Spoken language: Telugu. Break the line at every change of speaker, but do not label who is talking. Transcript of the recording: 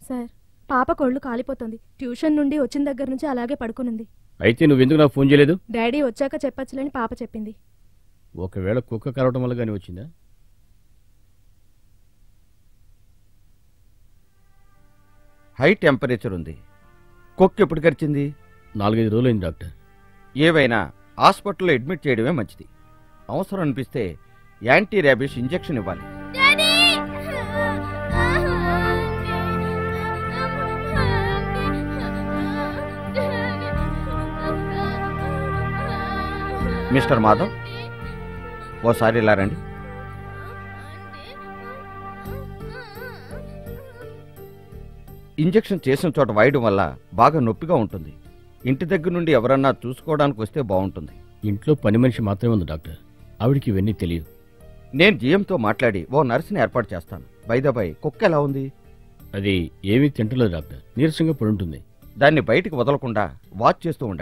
సార్, పాప కొళ్ళు కాలిపోతుంది. ట్యూషన్ నుండి వచ్చిన దగ్గర నుంచి అలాగే పడుకునుంది.
అయితే నువ్వెందుకు నాకు ఫోన్ చేయలేదు?
డాడీ వచ్చాక చెప్పచ్చులని పాప చెప్పింది.
ఒకవేళ కుక్క కరవటం వల్ల కానీ వచ్చిందా?
హై టెంపరేచర్ ఉంది. కుక్క ఎప్పుడు కరిచింది?
4-5 రోజులైంది డాక్టర్.
ఏవైనా హాస్పిటల్లో అడ్మిట్ చేయడమే మంచిది. అవసరం అనిపిస్తే యాంటీ ర్యాబిస్ ఇంజెక్షన్ ఇవ్వాలి. మిస్టర్ మాధవ్, ఓసారి ఇలా రండి. ఇంజెక్షన్ చేసిన చోట వాయడం వల్ల బాగా నొప్పిగా ఉంటుంది. ఇంటి దగ్గర నుండి ఎవరన్నా చూసుకోవడానికి వస్తే బాగుంటుంది.
ఇంట్లో పని మనిషి మాత్రమే ఉంది డాక్టర్. ఆవిడికి ఇవన్నీ తెలియదు.
నేను జీఎంతో మాట్లాడి ఓ నర్సుని ఏర్పాటు చేస్తాను. బై కుక్క ఎలా ఉంది?
అది ఏమీ తింటలేదు డాక్టర్. నీరసంగా పడి ఉంటుంది.
దాన్ని బయటికి వదలకుండా వాచ్ చేస్తూ ఉండండి.